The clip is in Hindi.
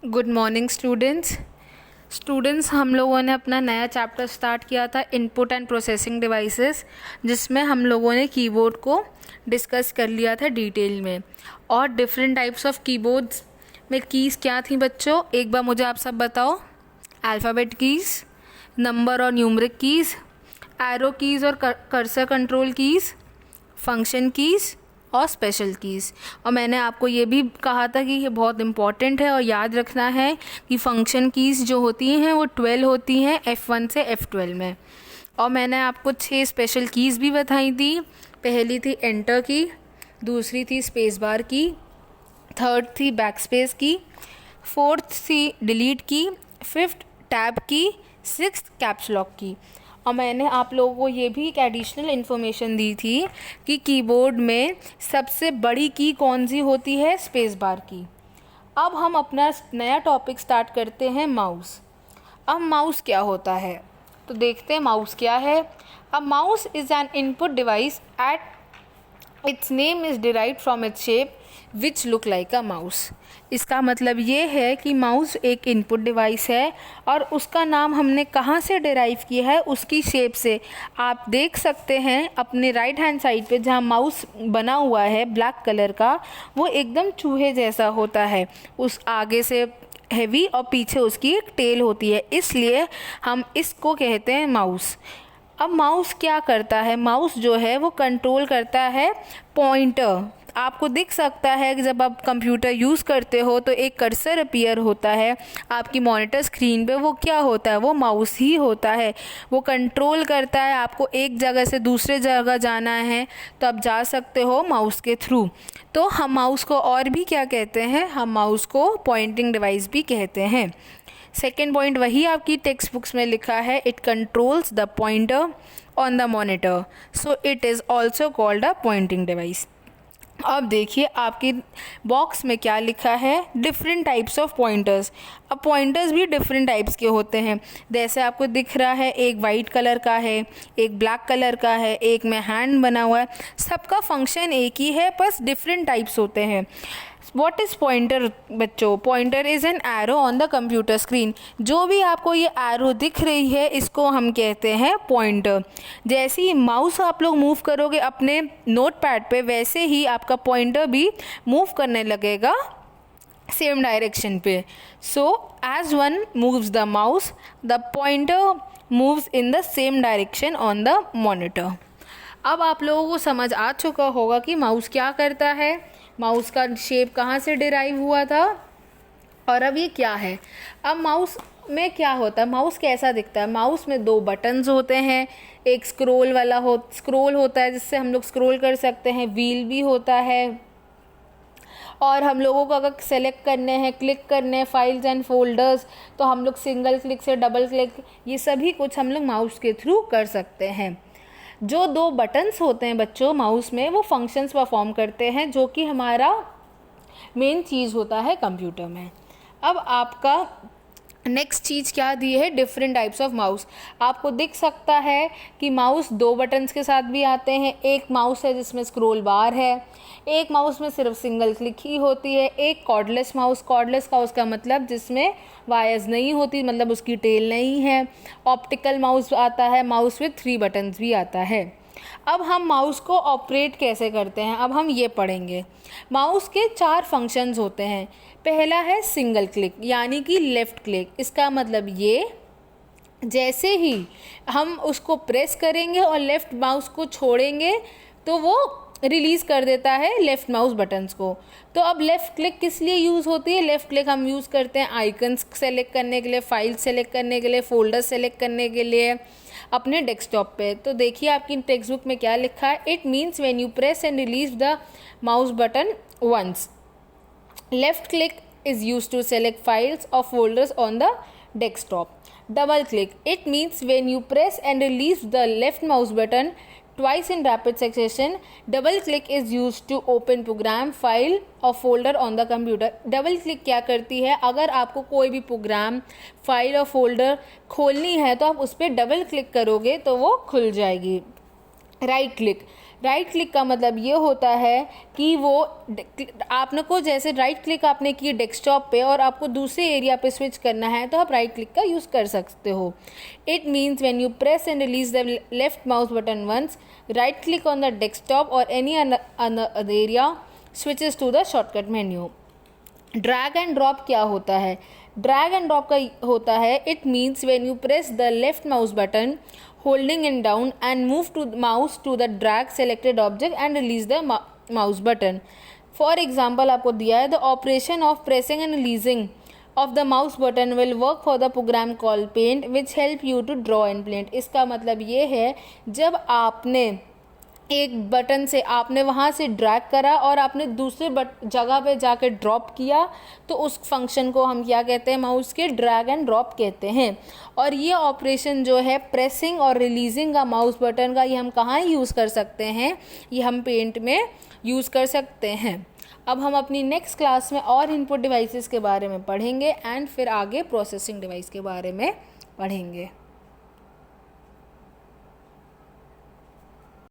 गुड मॉर्निंग स्टूडेंट्स हम लोगों ने अपना नया चैप्टर स्टार्ट किया था इनपुट एंड प्रोसेसिंग डिवाइसेस, जिसमें हम लोगों ने कीबोर्ड को डिस्कस कर लिया था डिटेल में। और डिफरेंट टाइप्स ऑफ कीबोर्ड्स में कीज़ क्या थी बच्चों, एक बार मुझे आप सब बताओ। अल्फ़ाबेट कीज़, नंबर और न्यूमरिक कीज़, एरो कीज़ और cursor control keys, function keys और स्पेशल कीज़। और मैंने आपको ये भी कहा था कि ये बहुत इम्पॉर्टेंट है और याद रखना है कि फंक्शन कीज़ जो होती हैं वो 12 होती हैं F1 से F12 में। और मैंने आपको 6 स्पेशल कीज़ भी बताई थी। पहली थी एंटर की, दूसरी थी स्पेस बार की, थर्ड थी बैक स्पेस की, फोर्थ थी डिलीट की, फिफ्थ टैब की, सिक्स्थ कैप्स लॉक की। और मैंने आप लोगों को ये भी एक एडिशनल इन्फॉर्मेशन दी थी कि कीबोर्ड में सबसे बड़ी की कौन सी होती है, स्पेस बार की। अब हम अपना नया टॉपिक स्टार्ट करते हैं, माउस। अब माउस क्या होता है तो देखते हैं माउस क्या है। अब mouse is an input device at its name is derived from its shape which look like a mouse. इसका मतलब ये है कि माउस एक इनपुट डिवाइस है और उसका नाम हमने कहाँ से डिराइव किया है, उसकी शेप से। आप देख सकते हैं अपने राइट हैंड साइड पे जहाँ माउस बना हुआ है ब्लैक कलर का, वो एकदम चूहे जैसा होता है। उस आगे से हैवी और पीछे उसकी एक टेल होती है, इसलिए हम इसको कहते हैं माउस। अब माउस क्या करता है, माउस जो है वो कंट्रोल करता है पॉइंटर। आपको दिख सकता है कि जब आप कंप्यूटर यूज़ करते हो तो एक कर्सर अपीयर होता है आपकी मॉनिटर स्क्रीन पे, वो क्या होता है, वो माउस ही होता है। वो कंट्रोल करता है आपको एक जगह से दूसरे जगह जाना है तो आप जा सकते हो माउस के थ्रू। तो हम माउस को और भी क्या कहते हैं, हम माउस को पॉइंटिंग डिवाइस भी कहते हैं। सेकेंड पॉइंट वही आपकी टेक्स्ट बुक्स में लिखा है, it controls the pointer on the monitor, so it is also called a pointing device. अब देखिए आपकी बॉक्स में क्या लिखा है, डिफरेंट टाइप्स ऑफ पॉइंटर्स। अब पॉइंटर्स भी डिफरेंट टाइप्स के होते हैं, जैसे आपको दिख रहा है एक वाइट कलर का है, एक ब्लैक कलर का है, एक में हैंड बना हुआ है। सबका फंक्शन एक ही है, बस डिफरेंट टाइप्स होते हैं। वॉट इज़ पॉइंटर बच्चों, pointer is an arrow on the computer screen. जो भी आपको ये एरो दिख रही है इसको हम कहते हैं पॉइंटर। जैसे ही माउस आप लोग मूव करोगे अपने नोटपैड पे, वैसे ही आपका पॉइंटर भी मूव करने लगेगा सेम डायरेक्शन पे। So as one moves the mouse, the pointer moves in the same direction on the monitor. अब आप लोगों को समझ आ चुका होगा कि माउस क्या करता है, माउस का शेप कहाँ से डिराइव हुआ था और अब ये क्या है। अब माउस में क्या होता है, माउस कैसा दिखता है। माउस में 2 बटन्स होते हैं, एक स्क्रोल होता है जिससे हम लोग स्क्रोल कर सकते हैं, व्हील भी होता है। और हम लोगों को अगर सेलेक्ट करने हैं, क्लिक करने हैं फाइल्स एंड फोल्डर्स, तो हम लोग सिंगल क्लिक से डबल क्लिक, ये सभी कुछ हम लोग माउस के थ्रू कर सकते हैं। जो 2 बटन्स होते हैं बच्चों माउस में, वो फंक्शंस परफॉर्म करते हैं, जो कि हमारा मेन चीज़ होता है कंप्यूटर में। अब आपका नेक्स्ट चीज़ क्या दी है, डिफरेंट टाइप्स ऑफ माउस। आपको दिख सकता है कि माउस 2 बटन्स के साथ भी आते हैं। एक माउस है जिसमें स्क्रोल बार है, एक माउस में सिर्फ सिंगल क्लिक ही होती है, एक कॉर्डलेस माउस। कॉर्डलेस का उसका मतलब जिसमें वायर्स नहीं होती, मतलब उसकी टेल नहीं है। ऑप्टिकल माउस आता है, माउस विथ 3 बटन्स भी आता है। अब हम माउस को ऑपरेट कैसे करते हैं, अब हम ये पढ़ेंगे। माउस के 4 फंक्शंस होते हैं। पहला है सिंगल क्लिक, यानी कि लेफ़्ट क्लिक। इसका मतलब ये, जैसे ही हम उसको प्रेस करेंगे और लेफ़्ट माउस को छोड़ेंगे तो वो रिलीज़ कर देता है लेफ़्ट माउस बटन्स को। तो अब लेफ़्ट क्लिक किस लिए यूज़ होती है, लेफ़्ट क्लिक हम यूज़ करते हैं आइकन्स सेलेक्ट करने के लिए, फाइल सेलेक्ट करने के लिए, फोल्डर सेलेक्ट करने के लिए अपने डेस्कटॉप पे। तो देखिए आपकी टेक्स्ट बुक में क्या लिखा है, it means when you press and release the mouse button once. Left click is used to select files or folders on the desktop. Double click, it means when you press and release the left mouse button twice in rapid succession. Double click is used to open program, file or folder on the computer. Double click क्या करती है, अगर आपको कोई भी प्रोग्राम, फाइल और फोल्डर खोलनी है तो आप उस पर डबल क्लिक करोगे तो वो खुल जाएगी। राइट क्लिक, राइट क्लिक का मतलब ये होता है कि वो आपने को जैसे राइट क्लिक आपने की डेस्कटॉप पे और आपको दूसरे एरिया पे स्विच करना है तो आप राइट क्लिक का यूज़ कर सकते हो. It means when you press and release the left mouse button once, right click on the desktop और any other area switches to the shortcut menu. Drag and drop क्या होता है? ड्रैग एंड ड्रॉप का होता है it means when you press the left mouse button holding it down and move to the mouse to the drag selected object and release the mouse button. For example आपको दिया है the operation of pressing and releasing of the mouse button will work for the program called Paint which help you to draw and paint. इसका मतलब ये है जब आपने एक बटन से आपने वहाँ से ड्रैग करा और आपने दूसरे जगह पे जाके ड्रॉप किया तो उस फंक्शन को हम क्या कहते हैं? माउस के ड्रैग एंड ड्रॉप कहते हैं. और ये ऑपरेशन जो है प्रेसिंग और रिलीजिंग का माउस बटन का, ये हम कहाँ यूज़ कर सकते हैं? ये हम पेंट में यूज़ कर सकते हैं. अब हम अपनी नेक्स्ट क्लास में और इनपुट डिवाइसेस के बारे में पढ़ेंगे एंड फिर आगे प्रोसेसिंग डिवाइस के बारे में पढ़ेंगे.